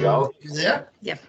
go. You there? Yep.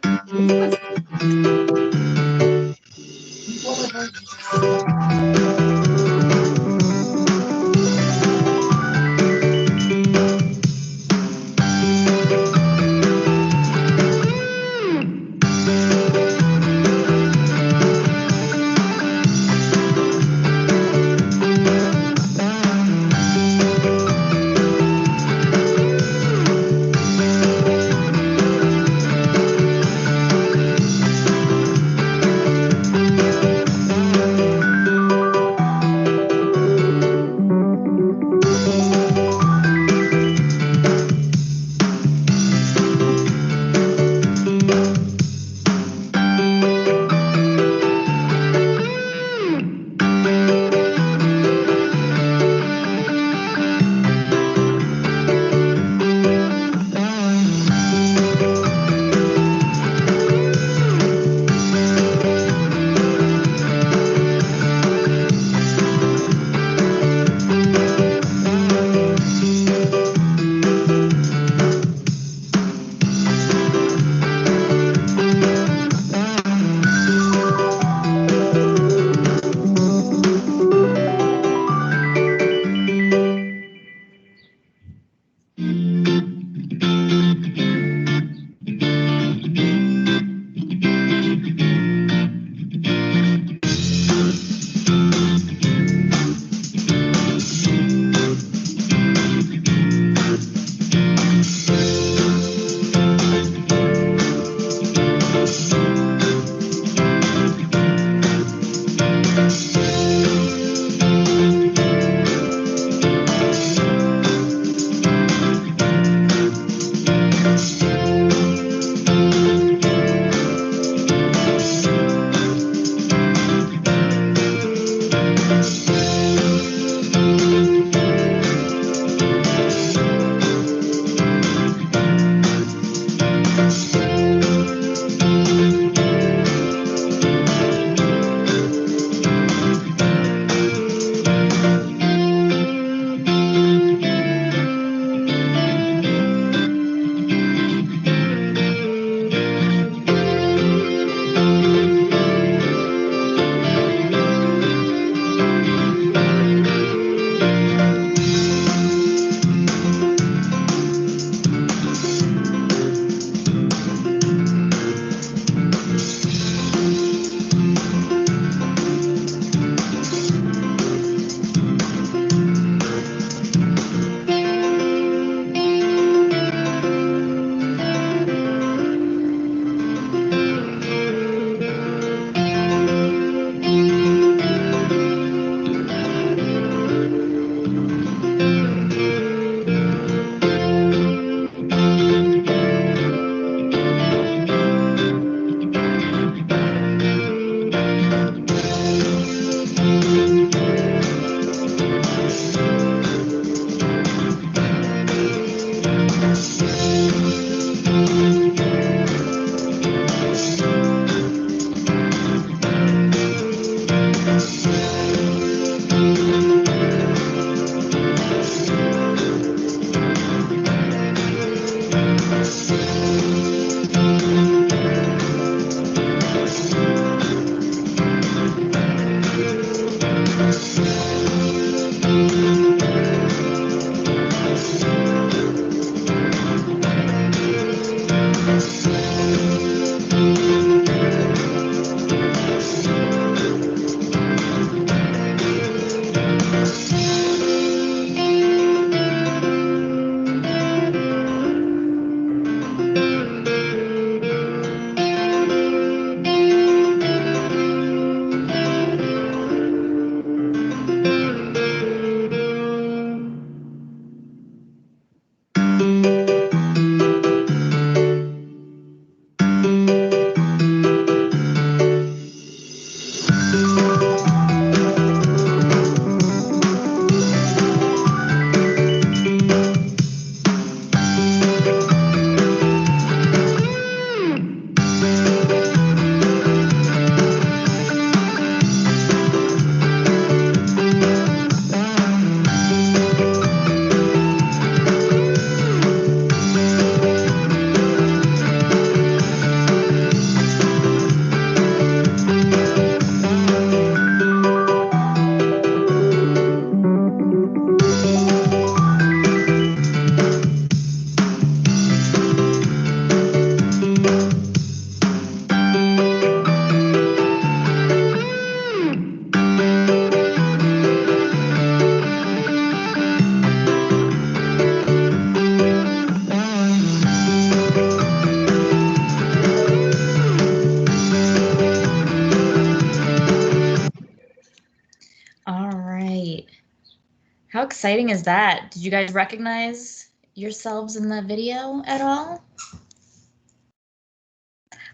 exciting is that? Did you guys recognize yourselves in the video at all?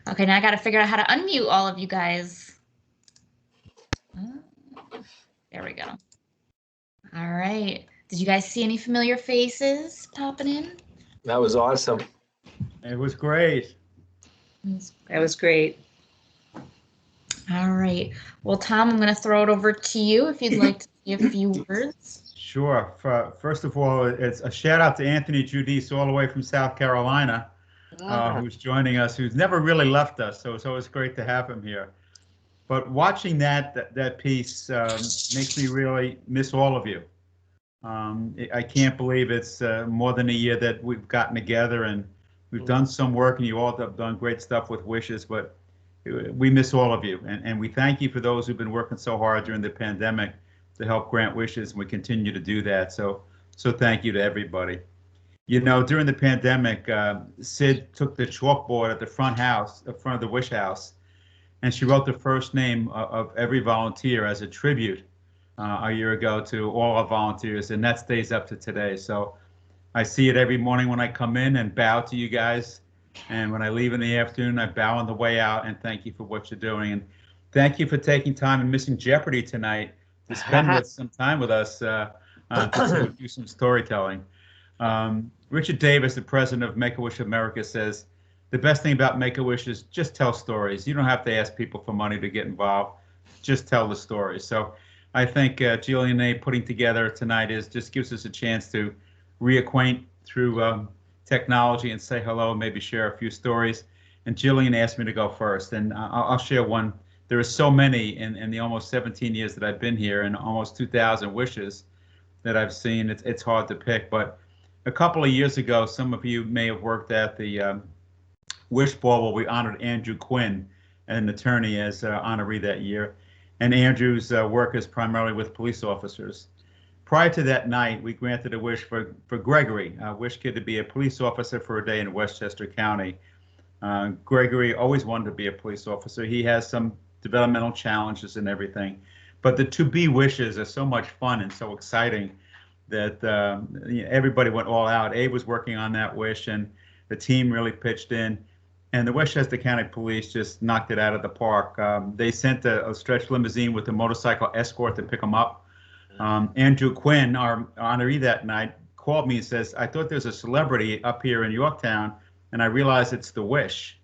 Okay, now I got to figure out how to unmute all of you guys. There we go. All right. Did you guys see any familiar faces popping in? That was awesome. It was great. That was great. All right. Well, Tom, I'm going to throw it over to you if you'd like to say a few words. Sure. First of all, it's a shout out to Anthony Giudice all the way from South Carolina, who's joining us, who's never really left us. So it's always great to have him here. But watching that piece makes me really miss all of you. I can't believe it's more than a year that we've gotten together and we've done some work, and you all have done great stuff with Wishes, but we miss all of you. And we thank you for those who've been working so hard during the pandemic to help grant wishes, and we continue to do that. So thank you to everybody. You know, during the pandemic, Sid took the chalkboard at the front of the Wish House, and she wrote the first name of every volunteer as a tribute a year ago to all our volunteers, and that stays up to today. So I see it every morning when I come in and bow to you guys, and when I leave in the afternoon, I bow on the way out and thank you for what you're doing. And thank you for taking time and missing Jeopardy tonight to spend some time with us to do some storytelling. Richard Davis, the president of Make-A-Wish America, says, the best thing about Make-A-Wish is just tell stories. You don't have to ask people for money to get involved. Just tell the stories. So I think Jillian A. putting together tonight just gives us a chance to reacquaint through technology and say hello, maybe share a few stories. And Jillian asked me to go first, and I'll share one. There are so many in the almost 17 years that I've been here, and almost 2,000 wishes that I've seen. It's hard to pick, but a couple of years ago, some of you may have worked at the Wish Ball where we honored Andrew Quinn, an attorney, as honoree that year. And Andrew's work is primarily with police officers. Prior to that night, we granted a wish for Gregory, a wish kid to be a police officer for a day in Westchester County. Gregory always wanted to be a police officer. He has some developmental challenges and everything, but the to-be wishes are so much fun and so exciting that everybody went all out. Abe was working on that wish, and the team really pitched in. And the Westchester County Police just knocked it out of the park. They sent a stretch limousine with a motorcycle escort to pick him up. Andrew Quinn, our honoree that night, called me and says, I thought there's a celebrity up here in Yorktown, and I realized it's the Wish.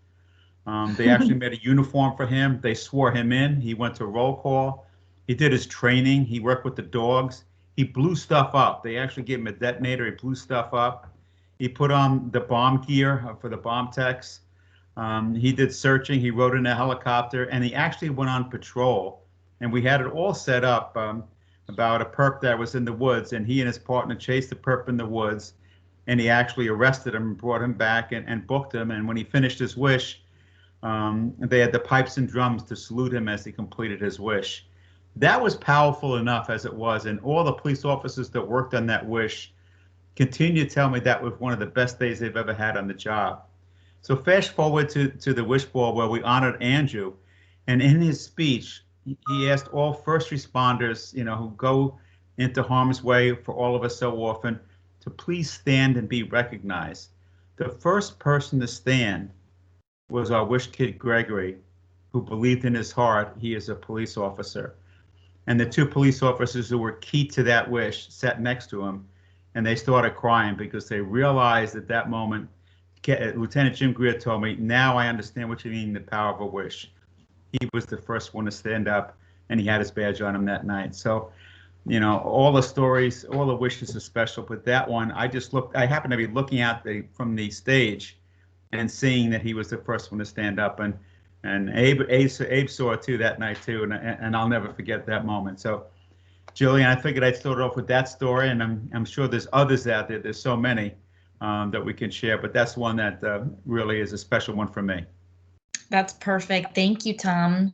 They actually made a uniform for him. They swore him in. He went to roll call. He did his training. He worked with the dogs. He blew stuff up. They actually gave him a detonator. He blew stuff up. He put on the bomb gear for the bomb techs. He did searching. He rode in a helicopter, and he actually went on patrol. And we had it all set up about a perp that was in the woods, and he and his partner chased the perp in the woods, and he actually arrested him and brought him back and booked him. And when he finished his wish, they had the pipes and drums to salute him as he completed his wish. That was powerful enough as it was, and all the police officers that worked on that wish continue to tell me that was one of the best days they've ever had on the job. So fast forward to the Wish Ball where we honored Andrew, and in his speech, he asked all first responders, who go into harm's way for all of us so often, to please stand and be recognized. The first person to stand was our wish kid, Gregory, who believed in his heart he is a police officer. And the two police officers who were key to that wish sat next to him, and they started crying because they realized at that moment, Lieutenant Jim Greer told me, now I understand what you mean, the power of a wish. He was the first one to stand up, and he had his badge on him that night. So, all the stories, all the wishes are special, but that one, I happened to be looking out from the stage and seeing that he was the first one to stand up, and Abe saw it too that night too, and I'll never forget that moment. So, Jillian, I figured I'd start off with that story, and I'm sure there's others out there. There's so many that we can share, but that's one that really is a special one for me. That's perfect. Thank you, Tom.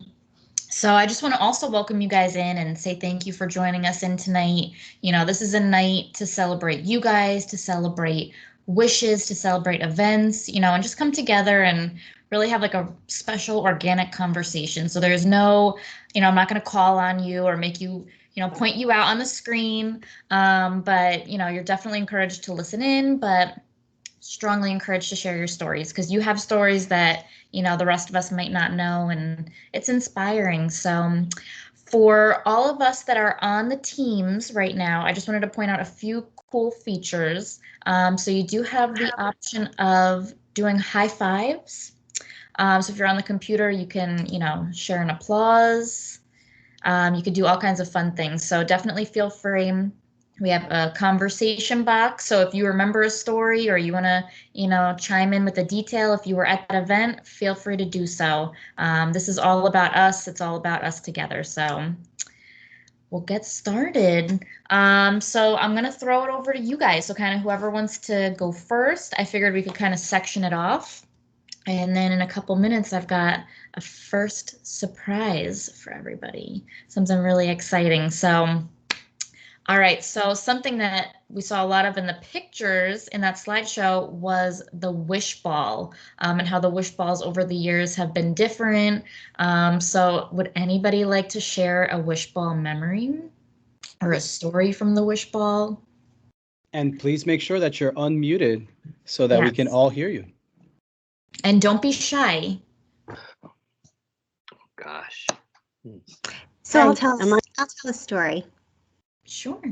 So I just want to also welcome you guys in and say thank you for joining us in tonight. This is a night to celebrate you guys, to celebrate wishes, to celebrate events, and just come together and really have like a special organic conversation. So there's no, I'm not going to call on you or make you point you out on the screen. But, you're definitely encouraged to listen in, but strongly encouraged to share your stories because you have stories that, the rest of us might not know, and it's inspiring. So for all of us that are on the teams right now, I just wanted to point out a few cool features. So you do have the option of doing high fives. So if you're on the computer, you can, share an applause. You could do all kinds of fun things. So definitely feel free. We have a conversation box. So if you remember a story or you want to, chime in with a detail, if you were at that event, feel free to do so. This is all about us. It's all about us together. So we'll get started. So I'm going to throw it over to you guys. So kind of whoever wants to go first, I figured we could kind of section it off. And then in a couple minutes, I've got a first surprise for everybody. Something really exciting. So, all right. So something that we saw a lot of in the pictures in that slideshow was the wish ball, and how the wish balls over the years have been different. So would anybody like to share a wish ball memory or a story from the wish ball? And please make sure that you're unmuted so that we can Yes. all hear you. And don't be shy. Gosh. So I'll tell a story. Sure.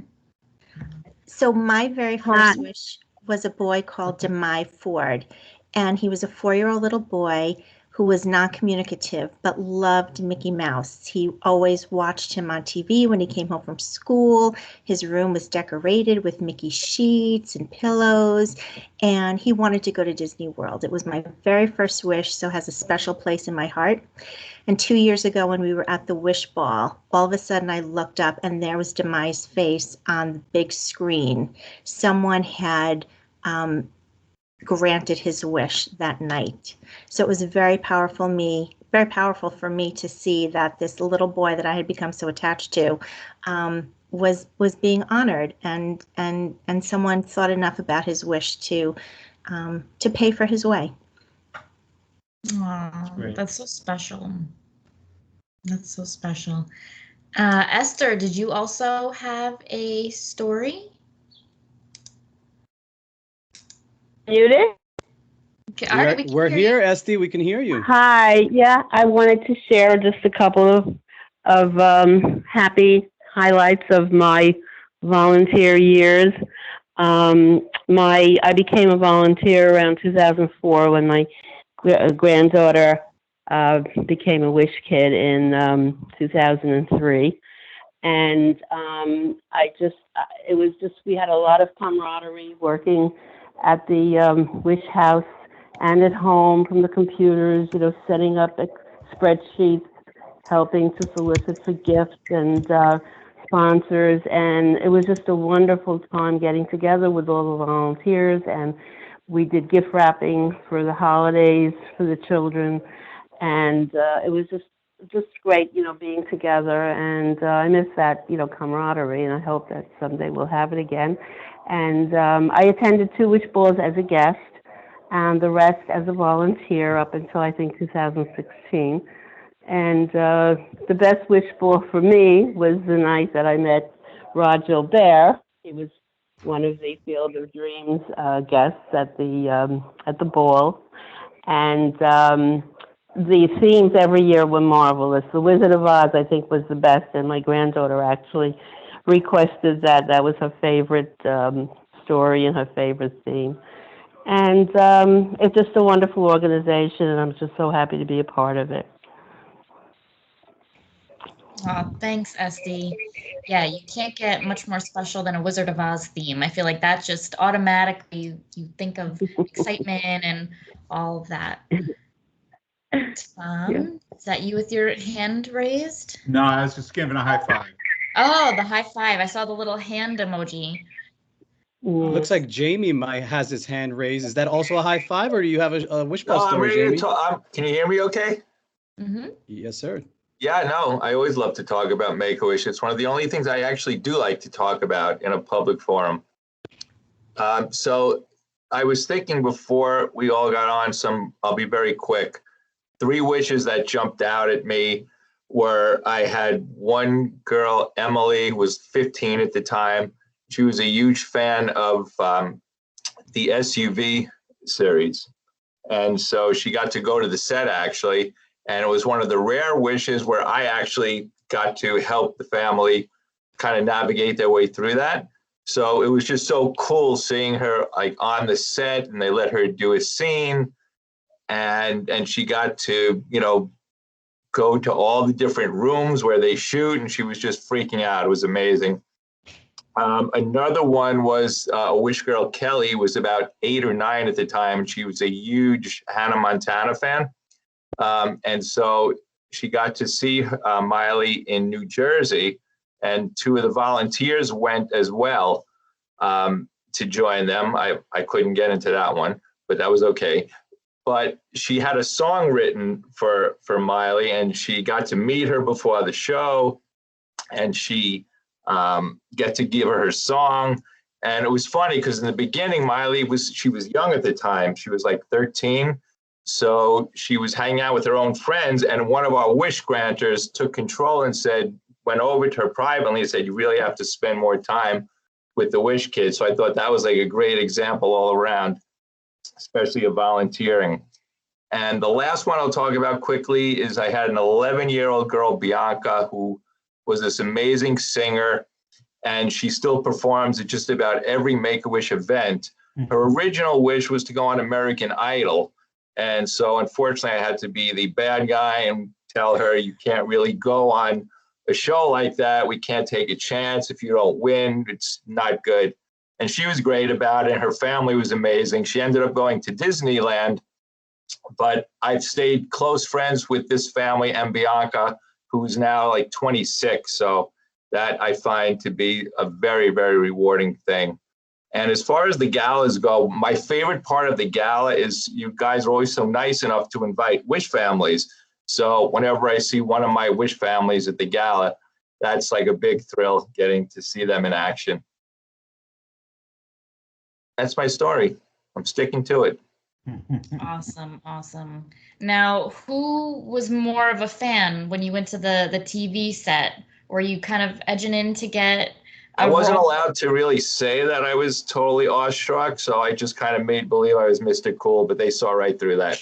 So my very first wish was a boy called Demai Ford, and he was a 4-year-old little boy who was non-communicative but loved Mickey Mouse. He always watched him on TV when he came home from school. His room was decorated with Mickey sheets and pillows, and he wanted to go to Disney World. It was my very first wish, so has a special place in my heart. And 2 years ago when we were at the Wish Ball, all of a sudden I looked up and there was Demai's face on the big screen. Someone had granted his wish that night. So it was very powerful for me to see that this little boy that I had become so attached to was being honored, and someone thought enough about his wish to pay for his way. Oh, that's so special. That's so special. Esther, did you also have a story? Muted? Okay, all right, We're here, Esty. We can hear you. Hi. Yeah, I wanted to share just a couple of happy highlights of my volunteer years. I became a volunteer around 2004 when my granddaughter became a Wish Kid in 2003. And we had a lot of camaraderie working at the Wish House and at home from the computers, setting up spreadsheets, helping to solicit for gifts and sponsors. And it was just a wonderful time getting together with all the volunteers. And we did gift wrapping for the holidays for the children. And it was just great, being together. And I miss that, camaraderie. And I hope that someday we'll have it again. And I attended 2 Wish Balls as a guest and the rest as a volunteer up until I think 2016. And the best Wish Ball for me was the night that I met Rod Gilbert. He was one of the Field of Dreams guests at the ball. And the themes every year were marvelous. The Wizard of Oz, I think, was the best, and my granddaughter actually requested that. That was her favorite story and her favorite theme. And it's just a wonderful organization, and I'm just so happy to be a part of it. Oh, thanks, Esty. Yeah, you can't get much more special than a Wizard of Oz theme. I feel like that just automatically, you think of excitement and all of that. Tom, is that you with your hand raised? No, I was just giving a high five. Oh, the high five. I saw the little hand emoji. Looks like Jamie has his hand raised. Is that also a high five, or do you have a wish ball No, I'm story, ready Jamie? to talk. Can you hear me okay? Mm-hmm. Yes, sir. Yeah, no, I always love to talk about Make-A-Wish. It's one of the only things I actually do like to talk about in a public forum. So I was thinking before we all got on I'll be very quick, 3 wishes that jumped out at me. where I had one girl, Emily, was 15 at the time. She was a huge fan of the SUV series. And so she got to go to the set actually. And it was one of the rare wishes where I actually got to help the family kind of navigate their way through that. So it was just so cool seeing her like on the set, and they let her do a scene, and she got to, you know, go to all the different rooms where they shoot, and she was just freaking out. It was amazing. Another one was a Wish Girl Kelly, was about 8 or 9 at the time, and she was a huge Hannah Montana fan. And so she got to see Miley in New Jersey, and 2 of the volunteers went as well to join them. I couldn't get into that one, but that was okay. But she had a song written for Miley, and she got to meet her before the show, and she get to give her song. And it was funny because in the beginning, she was young at the time. She was like 13. So she was hanging out with her own friends, and one of our wish granters took control and went over to her privately and said, you really have to spend more time with the Wish kids. So I thought that was like a great example all around, especially of volunteering. And the last one I'll talk about quickly is I had an 11-year-old girl, Bianca, who was this amazing singer, and she still performs at just about every Make-A-Wish event. Her original wish was to go on American Idol. And so unfortunately I had to be the bad guy and tell her, you can't really go on a show like that. We can't take a chance. If you don't win, it's not good. And she was great about it. Her family was amazing. She ended up going to Disneyland, but I've stayed close friends with this family and Bianca, who's now like 26. So that I find to be a very, very rewarding thing. And as far as the galas go, my favorite part of the gala is you guys are always so nice enough to invite Wish families. So whenever I see one of my Wish families at the gala, that's like a big thrill getting to see them in action. That's my story. I'm sticking to it. Awesome, awesome. Now, who was more of a fan when you went to the TV set? Were you kind of edging in to get I wasn't allowed to really say that I was totally awestruck, so I just kind of made believe I was Mr. Cool, but they saw right through that.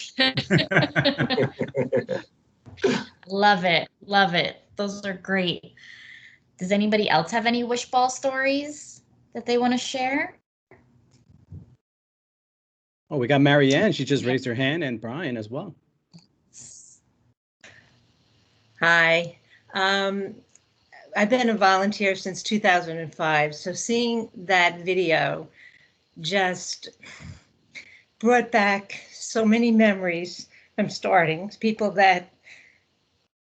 Love it, love it. Those are great. Does anybody else have any wish ball stories that they want to share? Oh, we got Marianne. She just raised her hand, and Brian as well. Hi. I've been a volunteer since 2005, so seeing that video just brought back so many memories from starting. People that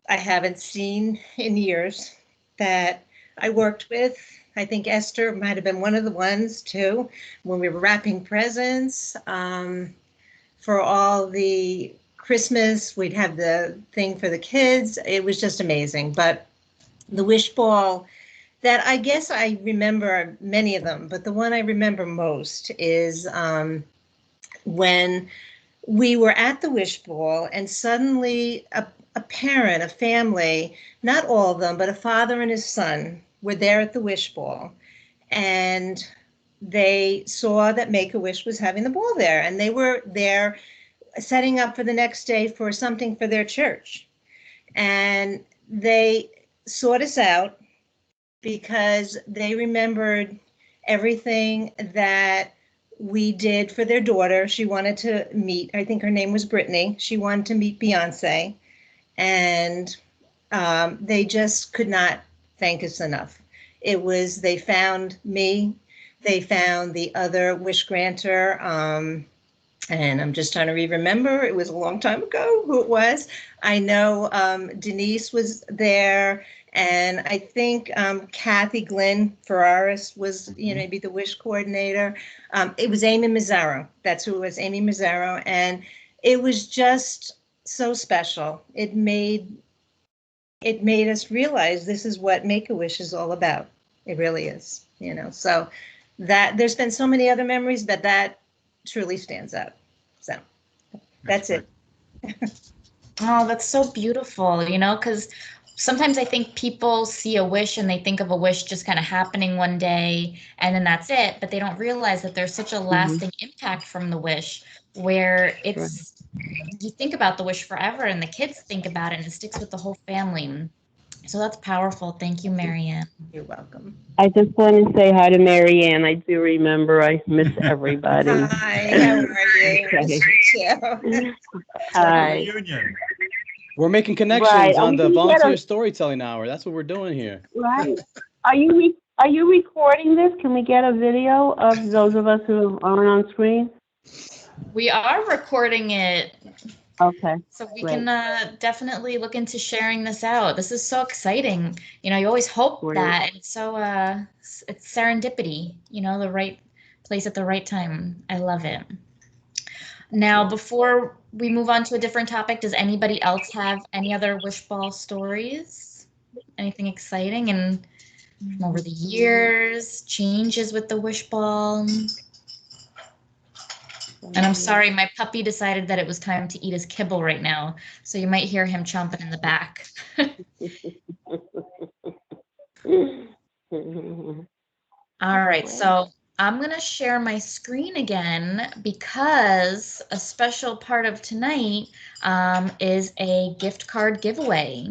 I haven't seen in years that I worked with. I think Esther might have been one of the ones too, when we were wrapping presents for all the Christmas. We'd have the thing for the kids. It was just amazing. But the wish ball that I guess I remember many of them, but the one I remember most is when we were at the wish ball and suddenly a parent, a family, not all of them, but a father and his son were there at the wish ball, and they saw that Make-A-Wish was having the ball there, and they were there setting up for the next day for something for their church. And they sought us out because they remembered everything that we did for their daughter. She wanted to meet, I think her name was Brittany. She wanted to meet Beyonce, and they just could not thank us enough. It was, they found me, they found the other wish granter, and I'm just trying to remember, it was a long time ago who it was. I know Denise was there, and I think Kathy Glynn Ferraris was, maybe the wish coordinator. It was Amy Mazzaro. That's who it was, Amy Mazzaro. And it was just so special. It made us realize this is what Make-A-Wish is all about. It really is, So that there's been so many other memories, but that truly stands out. So that's it. Oh, that's so beautiful, because sometimes I think people see a wish and they think of a wish just kind of happening one day and then that's it, but they don't realize that there's such a lasting impact from the wish where it's, you think about the wish forever and the kids think about it and it sticks with the whole family. So that's powerful. Thank you, Marianne. You're welcome. I just want to say hi to Marianne. I do remember. I miss everybody. Hi, how are you? I miss you too. Hi. Reunion. We're making connections Right. on the We can get volunteer a- storytelling hour. That's what we're doing here. Right. Are you recording this? Can we get a video of those of us who aren't on screen? We are recording it, Okay. so we Great. can definitely look into sharing this out. This is so exciting. You know, you always hope Great. that. It's so it's serendipity, you know, the right place at the right time. I love it. Now, before we move on to a different topic, does anybody else have any other wish ball stories? Anything exciting and from over the years, changes with the wish ball? And I'm sorry, my puppy decided that it was time to eat his kibble right now, so you might hear him chomping in the back. All right, so I'm gonna share my screen again because a special part of tonight is a gift card giveaway.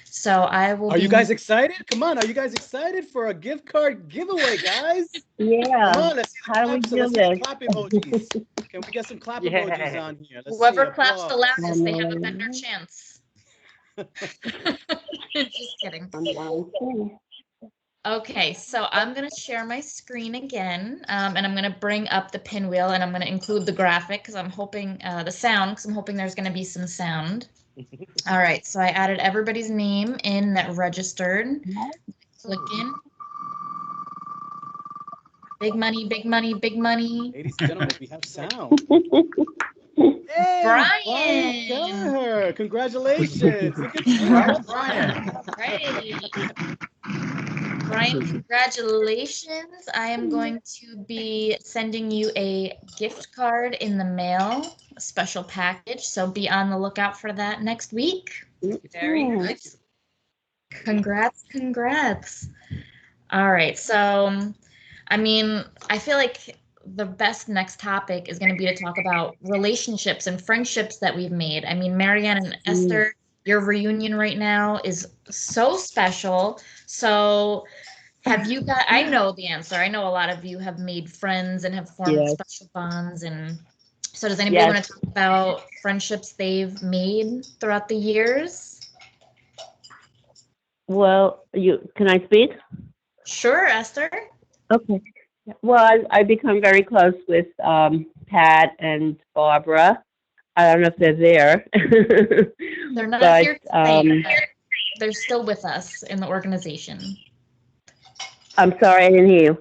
So I will Are you guys excited? Come on, are you guys excited for a gift card giveaway, guys? Yeah. Come on, let's see the How do we clap, do let's see the this? clap emojis. Can we get some clap emojis on here? Let's see, Whoever claps the applause. loudest, they have a better chance. Just kidding. Okay, so I'm going to share my screen again, and I'm going to bring up the pinwheel, and I'm going to include the graphic because I'm hoping the sound, because I'm hoping there's going to be some sound. All right, so I added everybody's name in that registered. Click in. Big money, big money, big money. Ladies and gentlemen, we have sound. Hey, Brian! Kelleher, congratulations. Look at you. Right, Brian. Right. Brian, congratulations. I am going to be sending you a gift card in the mail, a special package. So be on the lookout for that next week. Very nice. Congrats, congrats. All right. So, I mean, I feel like the best next topic is going to be to talk about relationships and friendships that we've made. I mean, Marianne and Esther, your reunion right now is so special. So have you got, I know the answer. I know a lot of you have made friends and have formed special bonds. And so does anybody want to talk about friendships they've made throughout the years? Well, can I speak? Sure, Esther. Okay. Well, I've become very close with Pat and Barbara. I don't know if they're there. They're not but, here today, but they're still with us in the organization. I'm sorry, I didn't hear you.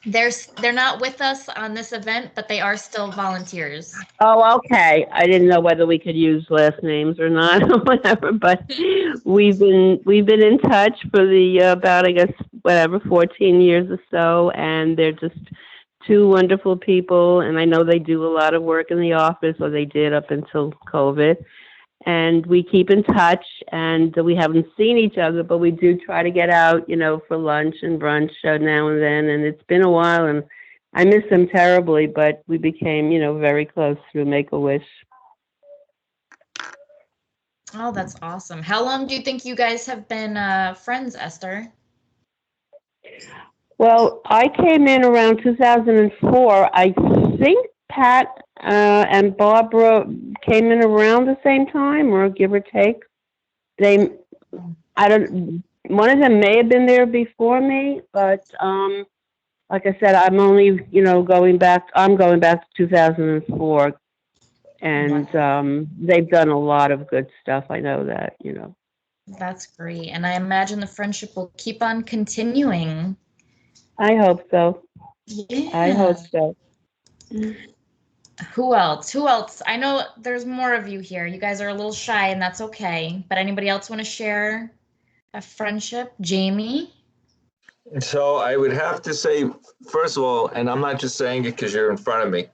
They're not with us on this event, but they are still volunteers. Oh, okay. I didn't know whether we could use last names or not or whatever, but we've been in touch for the about, I guess, 14 years or so, and they're just two wonderful people, and I know they do a lot of work in the office, or they did up until COVID. And we keep in touch, and we haven't seen each other, but we do try to get out, for lunch and brunch now and then. And it's been a while, and I miss them terribly, but we became, very close through Make-A-Wish. Oh, that's awesome. How long do you think you guys have been friends, Esther? Well, I came in around 2004. I think Pat and Barbara came in around the same time, or give or take. One of them may have been there before me, but like I said, I'm only, going back to 2004, and they've done a lot of good stuff. I know that, That's great, and I imagine the friendship will keep on continuing. I hope so. Yeah. I hope so. Who else? I know there's more of you here. You guys are a little shy, and that's okay. But anybody else want to share a friendship? Jamie? So I would have to say, first of all, and I'm not just saying it because you're in front of me,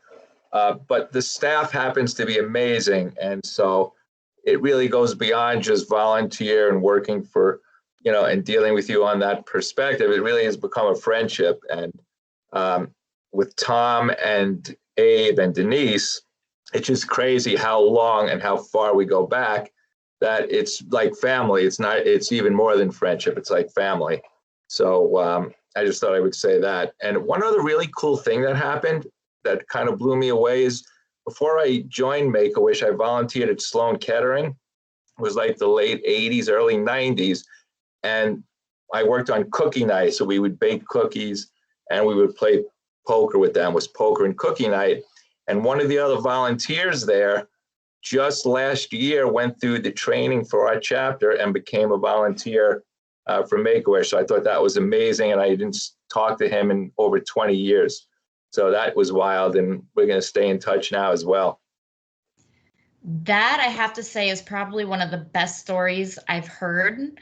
but the staff happens to be amazing. And so it really goes beyond just volunteer and working for, and dealing with you on that perspective. It really has become a friendship. And with Tom and Abe and Denise, it's just crazy how long and how far we go back, that it's like family. It's even more than friendship. It's like family. So I just thought I would say that. And one other really cool thing that happened that kind of blew me away is, before I joined Make-A-Wish, I volunteered at Sloan Kettering. It was like the late 80s, early 90s. And I worked on cookie night. So we would bake cookies and we would play poker with them. It was poker and cookie night. And one of the other volunteers there just last year went through the training for our chapter and became a volunteer for Make-A-Wish. So I thought that was amazing. And I didn't talk to him in over 20 years. So that was wild. And we're going to stay in touch now as well. That, I have to say, is probably one of the best stories I've heard,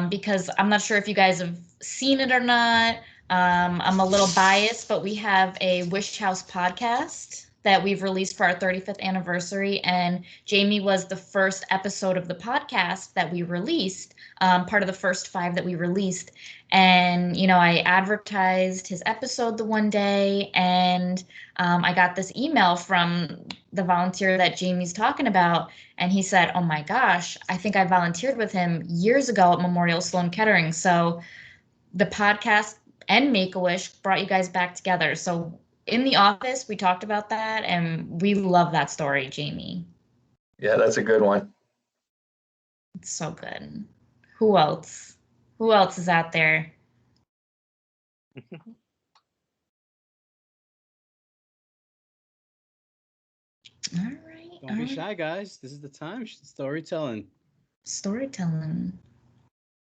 because I'm not sure if you guys have seen it or not. I'm a little biased, but we have a Wish House podcast that we've released for our 35th anniversary. And Jamie was the first episode of the podcast that we released, part of the first 5 that we released. And, I advertised his episode the one day, and I got this email from the volunteer that Jamie's talking about. And he said, oh my gosh, I think I volunteered with him years ago at Memorial Sloan Kettering. So the podcast and Make-A-Wish brought you guys back together. So in the office, we talked about that, and we love that story, Jamie. Yeah, that's a good one. It's so good. Who else? Who else is out there? All right. Don't be shy, guys. This is the time. Storytelling.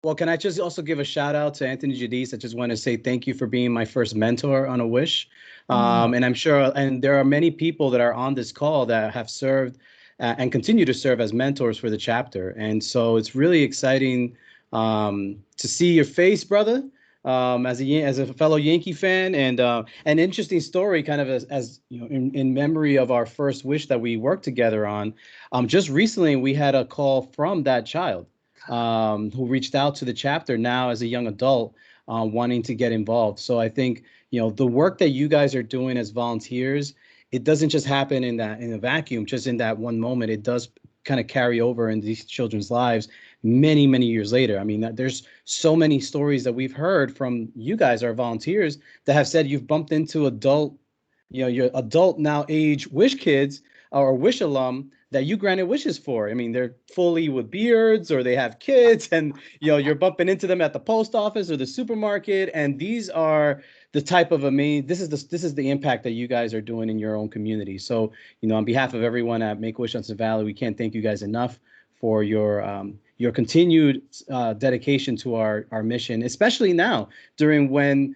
Well, can I just also give a shout out to Anthony Giudice? I just want to say thank you for being my first mentor on a Wish. And I'm sure, and there are many people that are on this call that have served and continue to serve as mentors for the chapter. And so it's really exciting to see your face, brother, as a fellow Yankee fan, and an interesting story, kind of as in memory of our first Wish that we worked together on. Just recently, we had a call from that child who reached out to the chapter now as a young adult, wanting to get involved. So I think, the work that you guys are doing as volunteers, it doesn't just happen in a vacuum, just in that one moment. It does kind of carry over in these children's lives many, many years later. I mean, there's so many stories that we've heard from you guys, our volunteers, that have said you've bumped into adult, your adult now age Wish kids or Wish alum that you granted wishes for. I mean, they're fully with beards or they have kids, and you're bumping into them at the post office or the supermarket. And these are the type of amazing. This is the impact that you guys are doing in your own community. So, on behalf of everyone at Make-A-Wish Hudson Valley, we can't thank you guys enough for your continued dedication to our mission, especially now during when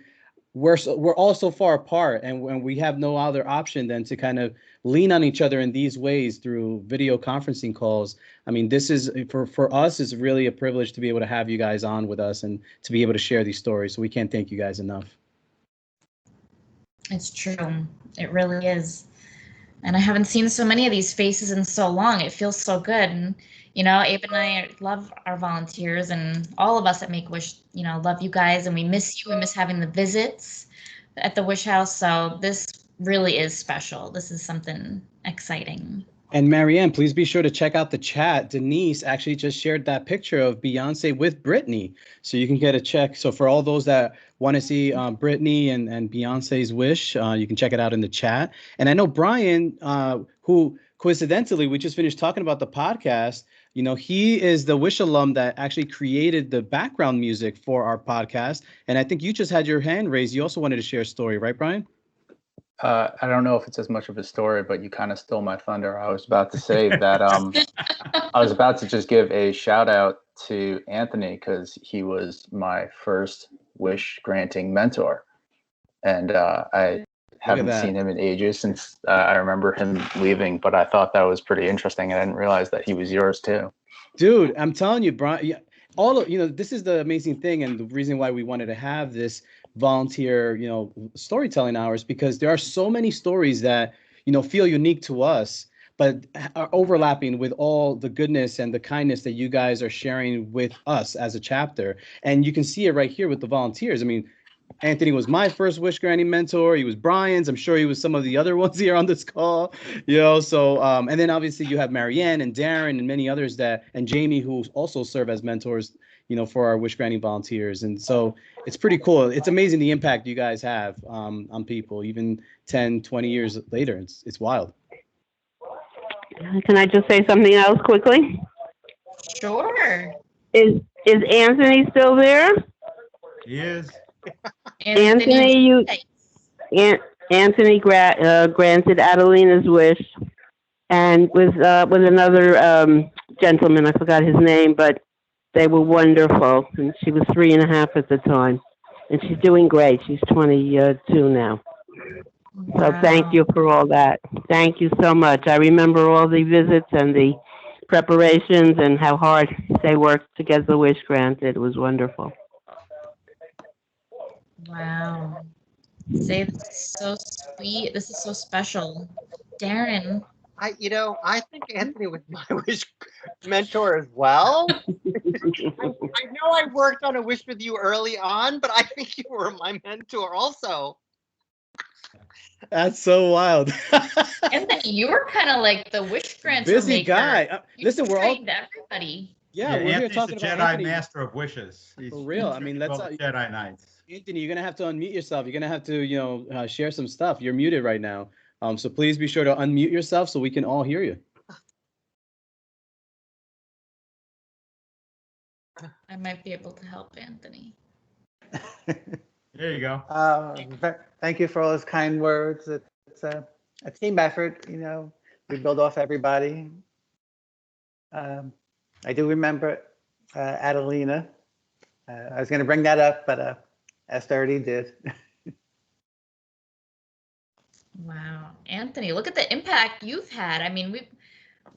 we're all so far apart, and when we have no other option than to kind of lean on each other in these ways through video conferencing calls. I mean, this is for us is really a privilege to be able to have you guys on with us and to be able to share these stories. So we can't thank you guys enough. It's true. It really is. And I haven't seen so many of these faces in so long. It feels so good. And, Abe and I love our volunteers, and all of us at Make-A-Wish, love you guys, and we miss you. We miss having the visits at the Wish House. So this really is special. This is something exciting. And Marianne, please be sure to check out the chat. Denise actually just shared that picture of Beyonce with Britney, so you can get a check. So for all those that want to see Britney and Beyonce's Wish, you can check it out in the chat. And I know Brian, who coincidentally, we just finished talking about the podcast. He is the Wish alum that actually created the background music for our podcast. And I think you just had your hand raised. You also wanted to share a story, right, Brian? I don't know if it's as much of a story, but you kind of stole my thunder. I was about to say that I was about to just give a shout out to Anthony, because he was my first Wish granting mentor. And I haven't seen him in ages since I remember him leaving, but I thought that was pretty interesting. And I didn't realize that he was yours too. Dude, I'm telling you, Brian, this is the amazing thing, and the reason why we wanted to have this volunteer, storytelling hours, because there are so many stories that, feel unique to us, but are overlapping with all the goodness and the kindness that you guys are sharing with us as a chapter. And you can see it right here with the volunteers. I mean, Anthony was my first Wish Granny mentor. He was Brian's. I'm sure he was some of the other ones here on this call, so, and then obviously you have Marianne and Darren and many others and Jamie, who also serve as mentors, for our Wish Granny volunteers. And so it's pretty cool. It's amazing the impact you guys have on people, even 10, 20 years later. It's wild. Can I just say something else quickly? Sure. Is Anthony still there? He is. Anthony, Anthony granted Adelina's wish, and with another gentleman, I forgot his name, but they were wonderful. And she was 3.5 at the time, and she's doing great. She's 22 now. So thank you for all that. Thank you so much. I remember all the visits and the preparations and how hard they worked to get the wish granted. It was wonderful. Wow. Say, this is so sweet. This is so special. Darren. I think Anthony was my wish mentor as well. I know I worked on a wish with you early on, but I think you were my mentor also. That's so wild. Anthony, you were kind of like the wish granter busy maker. guy. Listen, we're all everybody. Yeah, we're here talking the Jedi about Anthony. Master of wishes. For real. I mean, let's Jedi Knights. Anthony, you're gonna have to unmute yourself. You're gonna have to, share some stuff. You're muted right now. So please be sure to unmute yourself so we can all hear you. I might be able to help Anthony. There you go. Thank you for all those kind words. It's a team effort. We build off everybody. I do remember Adelina. I was going to bring that up, but Esther already did. Wow. Anthony, look at the impact you've had. I mean,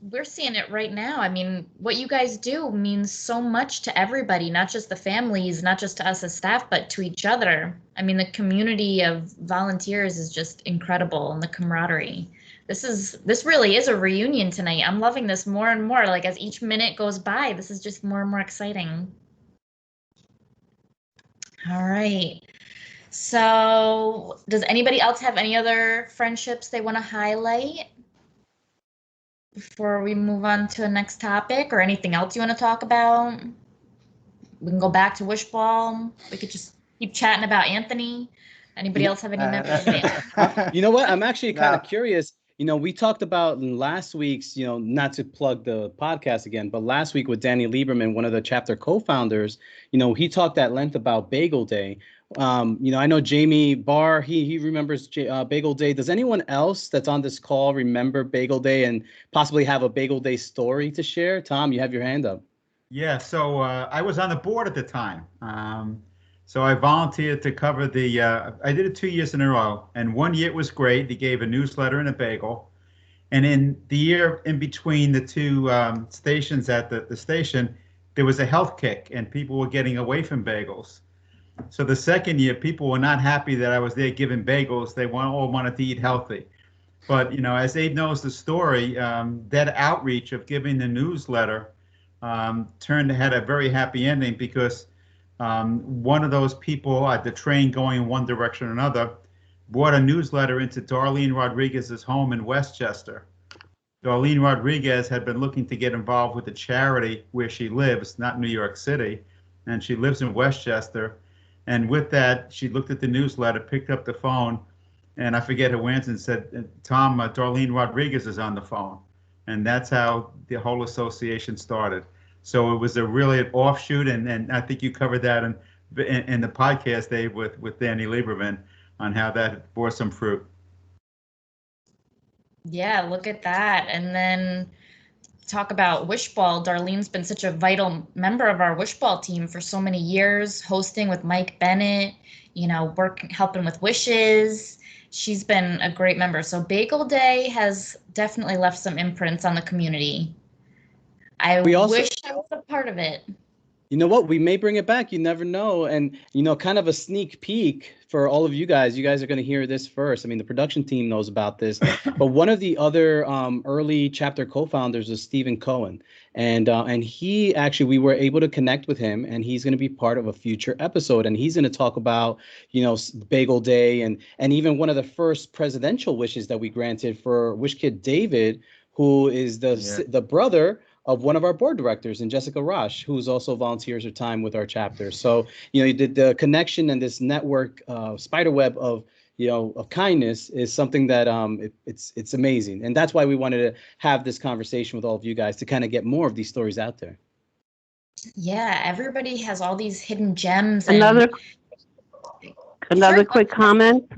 we're seeing it right now. I mean, what you guys do means so much to everybody, not just the families, not just to us as staff, but to each other. I mean, the community of volunteers is just incredible, and the camaraderie. This really is a reunion tonight. I'm loving this more and more. Like, as each minute goes by, this is just more and more exciting. All right. So does anybody else have any other friendships they want to highlight before we move on to the next topic, or anything else you want to talk about? We can go back to Wish Ball. We could just keep chatting about Anthony. Anybody else have any memories? You know what? I'm actually kind of curious. We talked about in last week's, not to plug the podcast again, but last week with Danny Lieberman, one of the chapter co-founders, he talked at length about Bagel Day. I know Jamie Barr, he remembers Bagel Day. Does anyone else that's on this call remember Bagel Day and possibly have a Bagel Day story to share? Tom, you have your hand up. Yeah, so I was on the board at the time. So I volunteered to cover I did it 2 years in a row. And 1 year it was great. He gave a newsletter and a bagel. And in the year in between the two stations at the station, there was a health kick and people were getting away from bagels. So the second year, people were not happy that I was there giving bagels. They all wanted to eat healthy. But, as Abe knows the story, that outreach of giving the newsletter had a very happy ending, because one of those people at the train going in one direction or another brought a newsletter into Darlene Rodriguez's home in Westchester. Darlene Rodriguez had been looking to get involved with the charity where she lives, not New York City, and she lives in Westchester. And with that, she looked at the newsletter, picked up the phone, and I forget who answered, and said, Tom, Darlene Rodriguez is on the phone. And that's how the whole association started. So it was a really an offshoot, and I think you covered that in the podcast, Dave, with Danny Lieberman, on how that bore some fruit. Yeah, look at that. And then talk about Wish Ball. Darlene's been such a vital member of our Wish Ball team for so many years, hosting with Mike Bennett, helping with wishes. She's been a great member. So Bagel Day has definitely left some imprints on the community. I wish I was a part of it. You know what? We may bring it back. You never know. And, kind of a sneak peek for all of you guys. You guys are going to hear this first. I mean, the production team knows about this. But one of the other early chapter co-founders was Stephen Cohen. And he actually, we were able to connect with him, and he's going to be part of a future episode. And he's going to talk about, Bagel Day and even one of the first presidential wishes that we granted for Wish Kid David, who is the brother of one of our board directors, and Jessica Rosh, who's also volunteers her time with our chapter. So, the connection and this network, spider web of kindness is something that it's amazing. And that's why we wanted to have this conversation with all of you guys to kind of get more of these stories out there. Yeah, everybody has all these hidden gems. Another Sure. quick comment.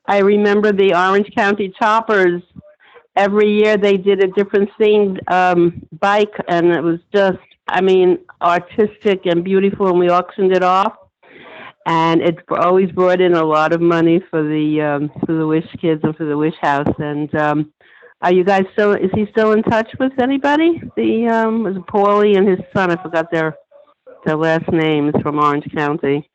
I remember the Orange County Choppers. Every year they did a different themed bike, and it was just, artistic and beautiful, and we auctioned it off. And it always brought in a lot of money for the Wish Kids and for the Wish House. And are you guys is he still in touch with anybody? Was it Paulie and his son? I forgot their last names from Orange County.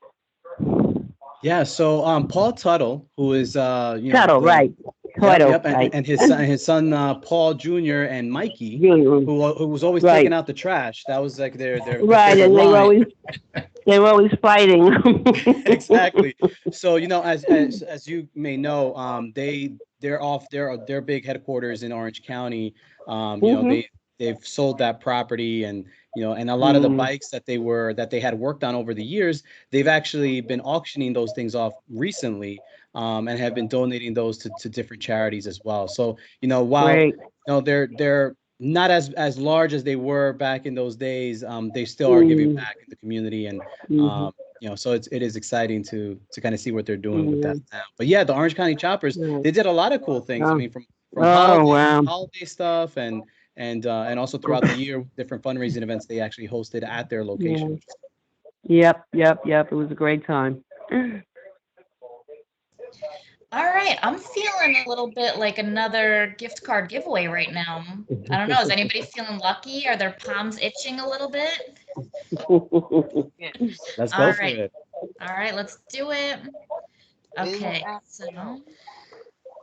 Yeah, so Paul Tuttle, who is Tuttle, right? Yep, and his son Paul Jr. and Mikey, who was always taking out the trash. That was like their right, and they were always fighting. Exactly. So as you may know, their big headquarters in Orange County. They've sold that property, and and a lot of the bikes that they had worked on over the years, they've actually been auctioning those things off recently, and have been donating those to different charities as well. So while they're not as large as they were back in those days, they still are giving back in the community, and so it is exciting to kind of see what they're doing with that now. But yeah, the Orange County Choppers, they did a lot of cool things. I mean, from holiday stuff and also throughout the year, different fundraising events they actually hosted at their location. Yep. It was a great time. All right, I'm feeling a little bit like another gift card giveaway right now. I don't know. Is anybody feeling lucky? Are their palms itching a little bit? Let's go for it. All right, let's do it. Okay, so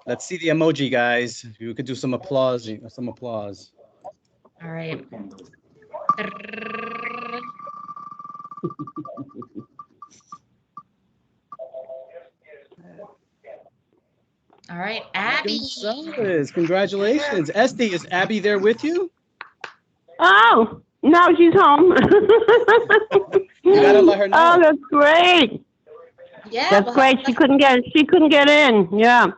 let's see the emoji, guys. You could do some applause. All right. All right, Abby. Congratulations. Esty, is Abby there with you? Oh, no, she's home. You gotta let her know. Oh, that's great. Yeah, that's great. She couldn't get in. Yeah.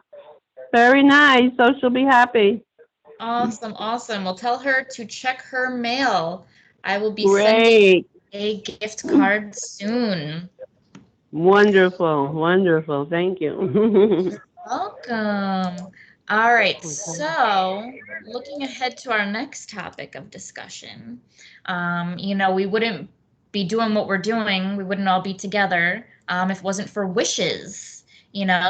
Very nice. So she'll be happy. Awesome. We'll tell her to check her mail. I will be sending a gift card soon. Wonderful. Thank you. Welcome. All right, so looking ahead to our next topic of discussion, we wouldn't be doing what we're doing. We wouldn't all be together if it wasn't for wishes.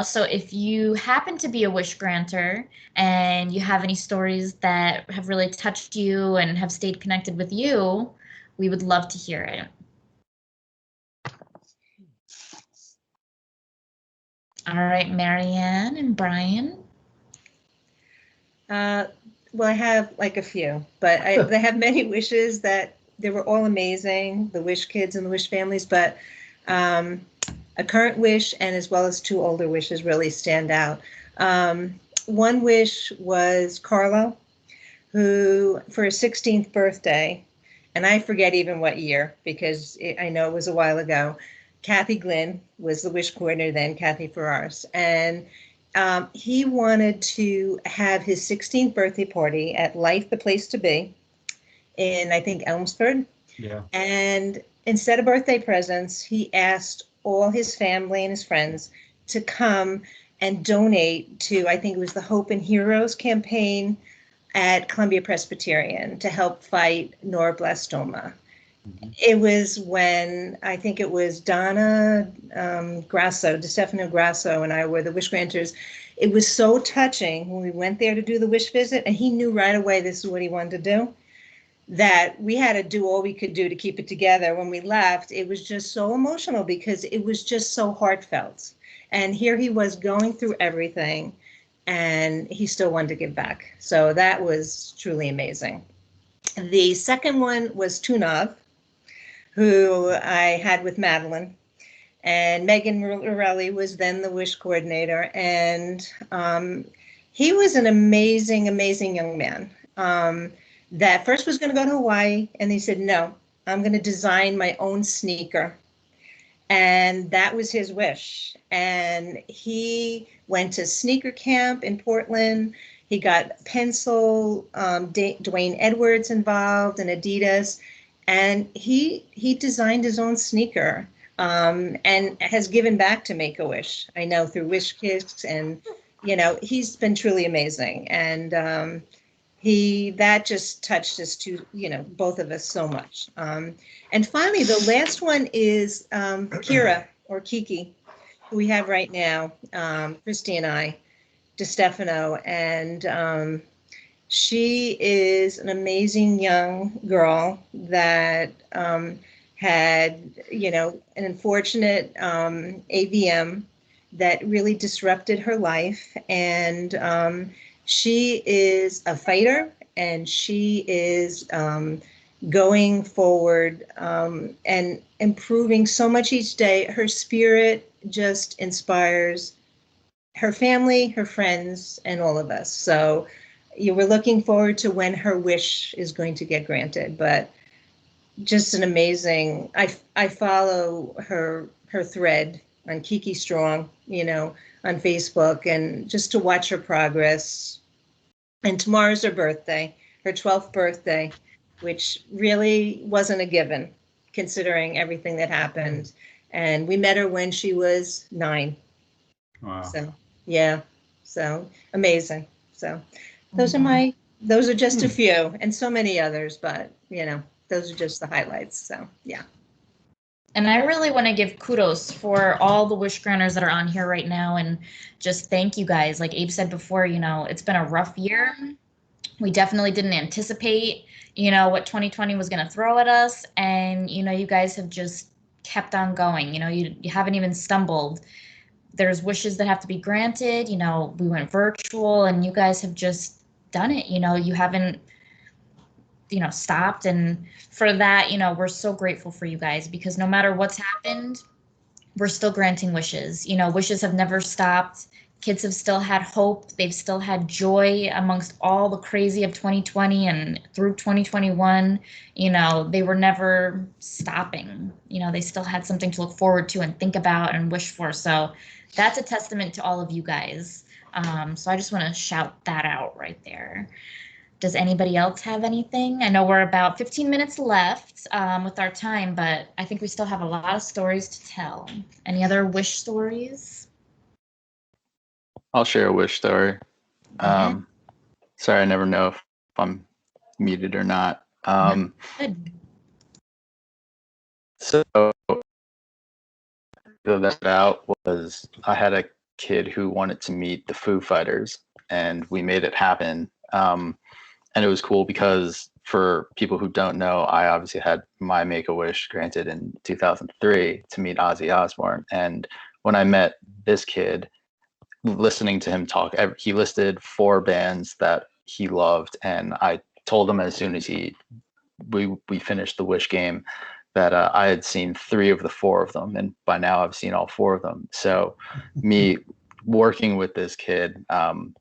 So if you happen to be a wish granter and you have any stories that have really touched you and have stayed connected with you, we would love to hear it. All right, Marianne and Brian. Well, I have like a few, but they have many wishes that they were all amazing, the Wish kids and the Wish families, but a current wish and as well as two older wishes really stand out. One wish was Carlo, who for his 16th birthday, and I forget even what year because I know it was a while ago, Kathy Glynn was the wish coordinator then, Kathy Ferraris, and he wanted to have his 16th birthday party at Life, the Place to Be in, I think, Elmsford. Yeah. And instead of birthday presents, he asked all his family and his friends to come and donate to, I think it was the Hope and Heroes campaign at Columbia Presbyterian to help fight neuroblastoma. It was when I think it was Donna Grasso, DeStefano Grasso, and I were the wish granters. It was so touching when we went there to do the wish visit, and he knew right away this is what he wanted to do. that we had to do all we could do to keep it together. When we left, it was just so emotional because it was just so heartfelt. And here he was going through everything, and he still wanted to give back. So that was truly amazing. The second one was Tunav, who I had with Madeline. And Megan Morelli was then the Wish coordinator. And he was an amazing, amazing young man. That first was going to go to Hawaii, and he said, no, I'm going to design my own sneaker. And that was his wish. And he went to sneaker camp in Portland. He got Pencil, Dwayne Edwards involved, and Adidas. And he designed his own sneaker, and has given back to Make-A-Wish. I know through Wish Kids, and, you know, he's been truly amazing. And that just touched us to, you know, both of us so much. And finally, the last one is Kira, or Kiki, who we have right now, Christy and I, DeStefano. And she is an amazing young girl that had, you know, an unfortunate AVM that really disrupted her life. And she is a fighter, and she is going forward and improving so much each day. Her spirit just inspires her family, her friends, and all of us. So we're looking forward to when her wish is going to get granted. But just an amazing, I follow her thread on Kiki Strong, you know, on Facebook, and just to watch her progress. And tomorrow's her birthday, her 12th birthday, which really wasn't a given considering everything that happened. And we met her when she was 9. Wow. So, yeah, so amazing. So those are just a few, and so many others, but, you know, those are just the highlights. So, yeah. And I really want to give kudos for all the wish granters that are on here right now, and just thank you guys. Like Abe said before, you know, it's been a rough year. We definitely didn't anticipate, you know, what 2020 was going to throw at us. And, you know, you guys have just kept on going. You know, you haven't even stumbled. There's wishes that have to be granted. You know, we went virtual, and you guys have just done it. You know, you haven't, you know, stopped. And for that, you know, we're so grateful for you guys, because no matter what's happened, we're still granting wishes. You know, wishes have never stopped. Kids have still had hope. They've still had joy amongst all the crazy of 2020 and through 2021. You know, they were never stopping. You know, they still had something to look forward to and think about and wish for. So that's a testament to all of you guys. So I just want to shout that out right there. Does anybody else have anything? I know we're about 15 minutes left with our time, but I think we still have a lot of stories to tell. Any other wish stories? I'll share a wish story. Sorry, I never know if I'm muted or not. Good. So that out was, I had a kid who wanted to meet the Foo Fighters, and we made it happen. And it was cool because, for people who don't know, I obviously had my Make-A-Wish granted in 2003 to meet Ozzy Osbourne. And when I met this kid, listening to him talk, he listed 4 bands that he loved, and I told him as soon as we finished the Wish game that I had seen 3 of the 4 of them, and by now I've seen all 4 of them. So me working with this kid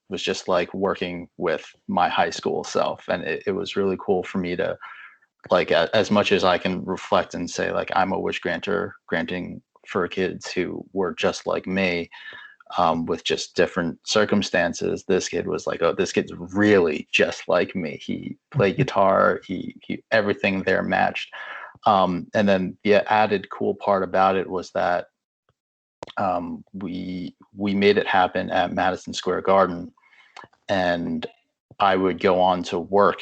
was just like working with my high school self, and it was really cool for me to, like, as much as I can reflect and say, like, I'm a wish granter granting for kids who were just like me, with just different circumstances. This kid was like, oh, this kid's really just like me. He played guitar, he everything there matched. And then the added cool part about it was that we made it happen at Madison Square Garden, and I would go on to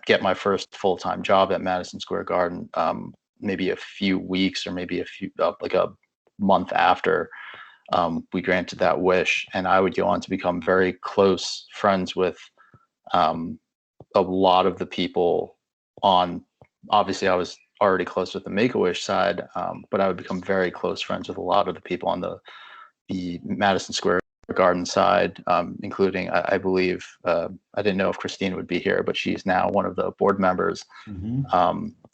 get my first full-time job at Madison Square Garden, maybe a few weeks or maybe like a month after we granted that wish. And I would go on to become very close friends with a lot of the people obviously I was already close with the Make-A-Wish side, but I would become very close friends with a lot of the people on the Madison Square Garden side, including, I believe, I didn't know if Christine would be here, but she's now one of the board members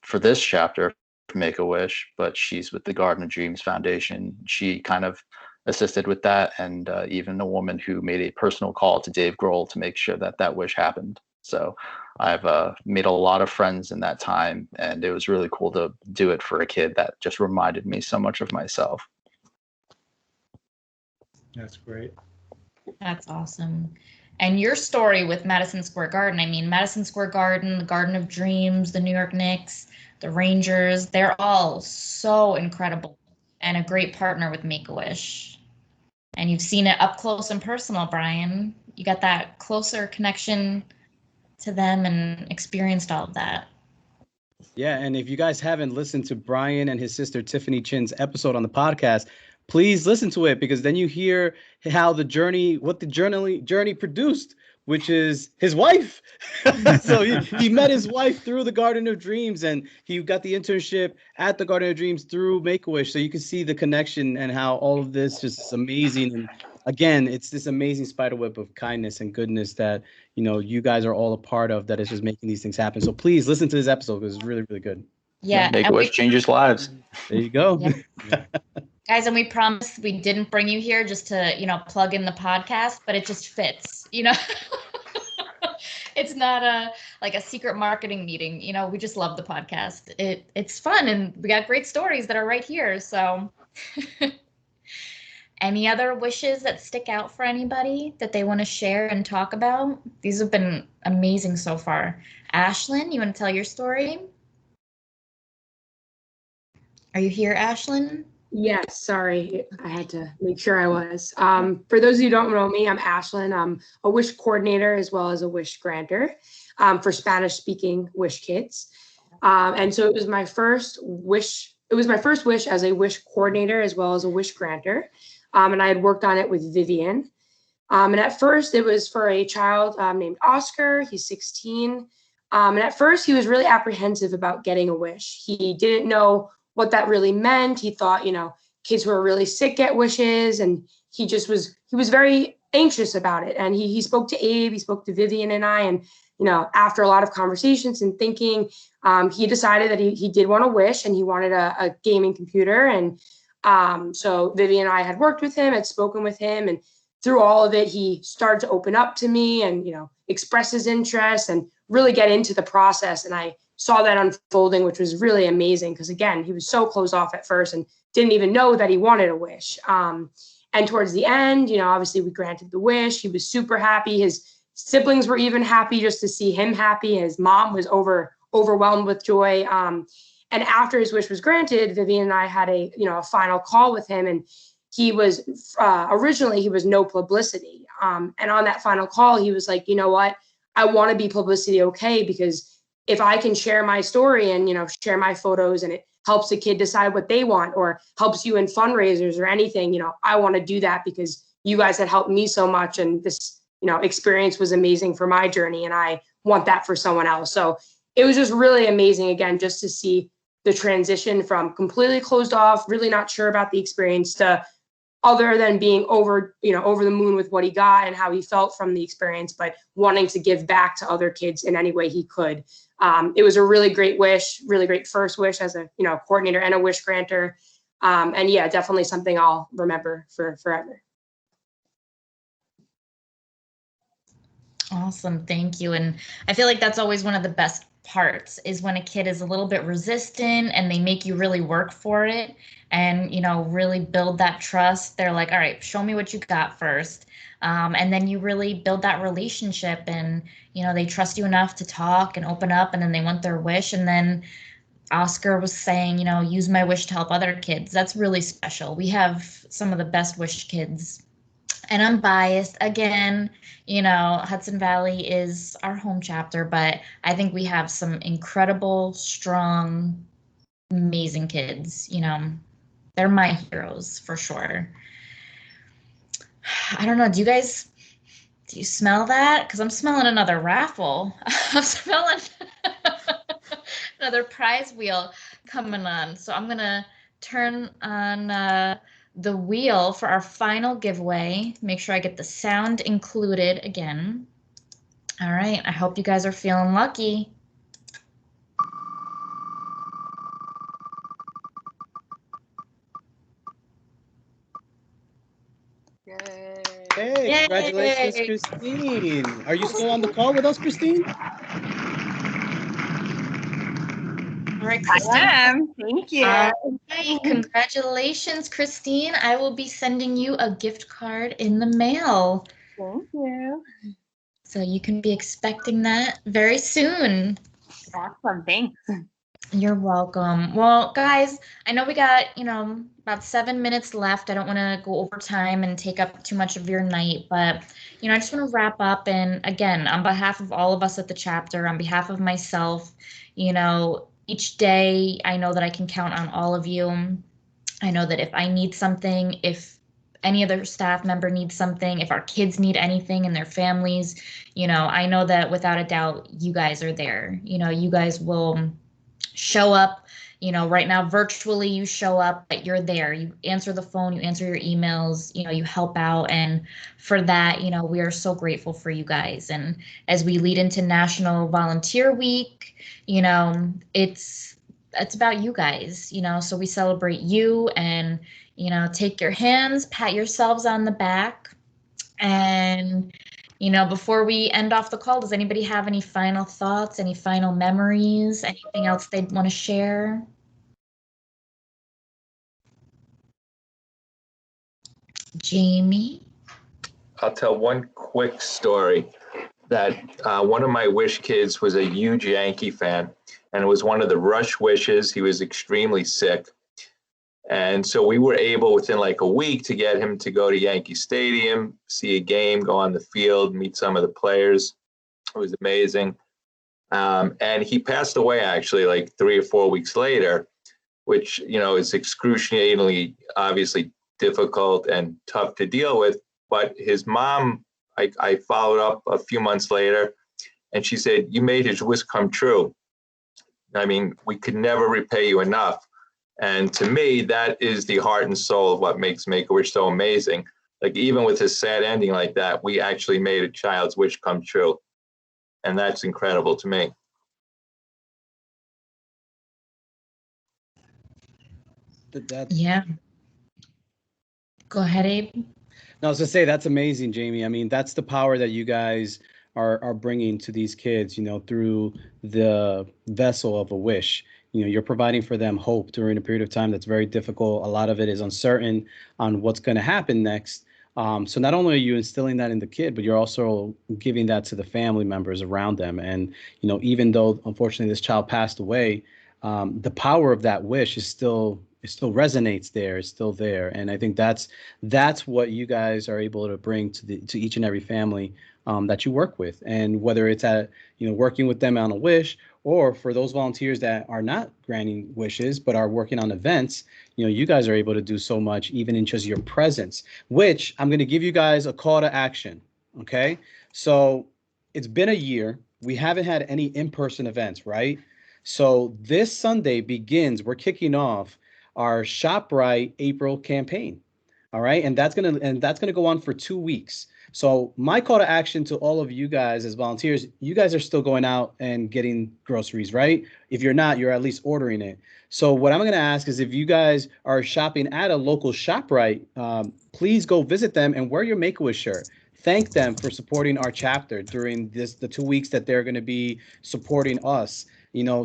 for this chapter for Make-A-Wish, but she's with the Garden of Dreams Foundation. She kind of assisted with that, and even a woman who made a personal call to Dave Grohl to make sure that that wish happened. So I've made a lot of friends in that time, and it was really cool to do it for a kid that just reminded me so much of myself. That's great. That's awesome. And your story with Madison Square Garden, I mean, Madison Square Garden, the Garden of Dreams, the New York Knicks, the Rangers, they're all so incredible and a great partner with Make-A-Wish. And you've seen it up close and personal, Brian. You got that closer connection to them and experienced all of that. Yeah, and if you guys haven't listened to Brian and his sister Tiffany Chin's episode on the podcast, please listen to it, because then you hear how the journey, what the journey produced, which is his wife. So he met his wife through the Garden of Dreams, and he got the internship at the Garden of Dreams through Make-A-Wish. So you can see the connection and how all of this just is amazing. And again, it's this amazing spiderweb of kindness and goodness that, you know, you guys are all a part of, that is just making these things happen. So please listen to this episode, because it's really, really good. Yeah. Make-A-Wish changes lives. There you go. Yeah. Guys, and we promised we didn't bring you here just to, you know, plug in the podcast, but it just fits, you know. It's not like a secret marketing meeting, you know. We just love the podcast. It's fun, and we got great stories that are right here. So any other wishes that stick out for anybody that they want to share and talk about? These have been amazing so far. Ashlyn, you want to tell your story? Are you here, Ashlyn? Yes, sorry, I had to make sure I was. For those of you who don't know me, I'm Ashlyn. I'm a WISH coordinator as well as a WISH grantor for Spanish-speaking WISH kids. And so it was my first WISH. It was my first WISH as a WISH coordinator as well as a WISH grantor, and I had worked on it with Vivian. And at first, it was for a child named Oscar. He's 16, and at first he was really apprehensive about getting a WISH. He didn't know what that really meant. He thought, you know, kids who are really sick get wishes, and he was very anxious about it. And he spoke to Abe, he spoke to Vivian and I, and, you know, after a lot of conversations and thinking, he decided that he did want a wish, and he wanted a gaming computer. And so Vivian and I had worked with him, had spoken with him, and through all of it, he started to open up to me and, you know, express his interest and really get into the process. And I saw that unfolding, which was really amazing, because again, he was so closed off at first and didn't even know that he wanted a wish. And towards the end, you know, obviously we granted the wish. He was super happy. His siblings were even happy just to see him happy. His mom was overwhelmed with joy. And after his wish was granted, Vivian and I had a final call with him, and he was originally he was no publicity. And on that final call, he was like, you know what, I want to be publicity okay, because if I can share my story and, you know, share my photos, and it helps a kid decide what they want, or helps you in fundraisers or anything, you know, I want to do that, because you guys had helped me so much, and this, you know, experience was amazing for my journey, and I want that for someone else. So it was just really amazing, again, just to see the transition from completely closed off, really not sure about the experience, to other than being over the moon with what he got and how he felt from the experience, but wanting to give back to other kids in any way he could. It was a really great wish, really great first wish as a, you know, coordinator and a wish grantor. And yeah, definitely something I'll remember for forever. Awesome. Thank you. And I feel like that's always one of the best parts, is when a kid is a little bit resistant and they make you really work for it and, you know, really build that trust. They're like, all right, show me what you got first. And then you really build that relationship, and, you know, they trust you enough to talk and open up, and then they want their wish. And then Oscar was saying, you know, use my wish to help other kids. That's really special. We have some of the best wish kids. And I'm biased again, you know, Hudson Valley is our home chapter, but I think we have some incredible, strong, amazing kids. You know, they're my heroes for sure. I don't know. Do you smell that? Because I'm smelling another raffle. I'm smelling. another prize wheel coming on. So I'm gonna turn on the wheel for our final giveaway. Make sure I get the sound included again. All right, I hope you guys are feeling lucky. Hey, Yay. congratulations, Christine. Are you still on the call with us, Christine? All right, I Christine. am. Thank you. All right, congratulations, Christine. I will be sending you a gift card in the mail. Thank you. So you can be expecting that very soon. Awesome. Thanks. You're welcome. Well, guys, I know we got, about 7 minutes left. I don't want to go over time and take up too much of your night, but, I just want to wrap up. And again, on behalf of all of us at the chapter, on behalf of myself, each day I know that I can count on all of you. I know that if I need something, if any other staff member needs something, if our kids need anything in their families, I know that without a doubt, you guys are there. You guys will show up. Right now virtually you show up, but you're there. You answer the phone, you answer your emails, you help out. And for that, we are so grateful for you guys. And as we lead into National Volunteer Week, it's about you guys, so we celebrate you and, take your hands, pat yourselves on the back. And before we end off the call, does anybody have any final thoughts, any final memories, anything else they'd want to share? Jamie? I'll tell one quick story that one of my Wish kids was a huge Yankee fan, and it was one of the rush wishes. He was extremely sick. And so we were able within like a week to get him to go to Yankee Stadium, see a game, go on the field, meet some of the players. It was amazing. And he passed away actually like 3 or 4 weeks later, which, is excruciatingly, obviously difficult and tough to deal with. But his mom, I followed up a few months later, and she said, "You made his wish come true. I mean, we could never repay you enough." And to me, that is the heart and soul of what makes Make-A-Wish so amazing. Like even with a sad ending like that, we actually made a child's wish come true. And that's incredible to me. Yeah. Go ahead, Abe. No, I was to say that's amazing, Jamie. I mean, that's the power that you guys are bringing to these kids, through the vessel of a wish. You're providing for them hope during a period of time that's very difficult. A lot of it is uncertain on what's going to happen next. So not only are you instilling that in the kid, but you're also giving that to the family members around them. And, even though unfortunately this child passed away, the power of that wish is still resonates there. It's still there. And I think that's what you guys are able to bring to each and every family that you work with. And whether it's at, working with them on a wish, or for those volunteers that are not granting wishes, but are working on events, you guys are able to do so much, even in just your presence, which I'm going to give you guys a call to action. Okay. So it's been a year. We haven't had any in-person events, right? So this Sunday we're kicking off our Shoprite April campaign. All right. And that's going to go on for 2 weeks. So my call to action to all of you guys as volunteers, you guys are still going out and getting groceries, right? If you're not, you're at least ordering it. So what I'm going to ask is if you guys are shopping at a local Shoprite, please go visit them and wear your Make-A-Wish shirt. Thank them for supporting our chapter during the 2 weeks that they're going to be supporting us.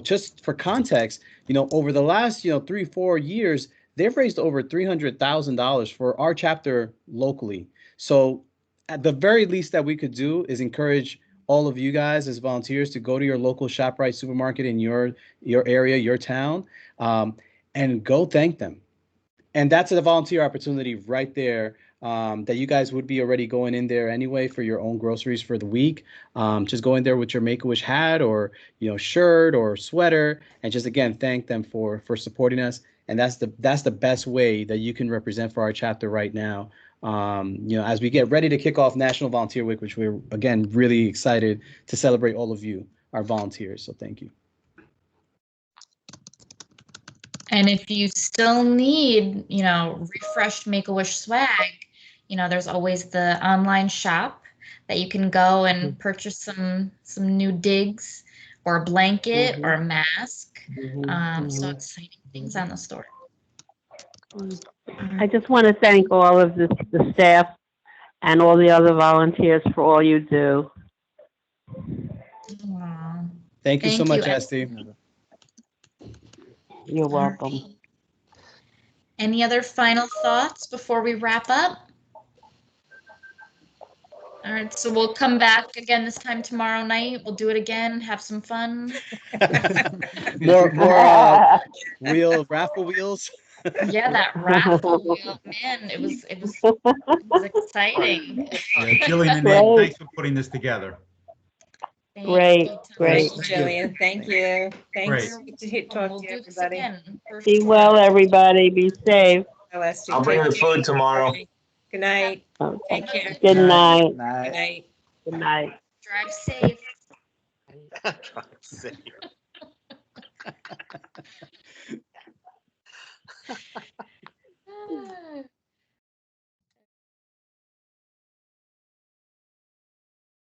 Just for context, over the last, 3-4 years, they've raised over $300,000 for our chapter locally. So at the very least that we could do is encourage all of you guys as volunteers to go to your local Shoprite supermarket in your area, your town, and go thank them. And that's a volunteer opportunity right there, that you guys would be already going in there anyway for your own groceries for the week. Just go in there with your Make-A-Wish hat or shirt or sweater, and just again thank them for supporting us. And that's the best way that you can represent for our chapter right now. As we get ready to kick off National Volunteer Week, which we're again really excited to celebrate all of you, our volunteers. So thank you. And if you still need, refreshed Make-A-Wish swag, there's always the online shop that you can go and purchase some new digs or a blanket or a mask. So exciting things on the store. I just want to thank all of the staff and all the other volunteers for all you do. Aw. Thank you so Thank much, you. Esty. You're All welcome. right. Any other final thoughts before we wrap up? All right, so we'll come back again this time tomorrow night. We'll do it again, have some fun. more wheel raffle wheels. Yeah, that raffle wheel, man, it was exciting. Yeah, Jillian and Ed, thanks for putting this together. Great, great. Thank you, Jillian. Thank you. Thanks. Great. Good to talk to you, everybody. Be well, everybody. Be safe. I'll bring the food tomorrow. Good night. Okay. Take care. Good night. Good night. Good night. Drive safe. Drive safe.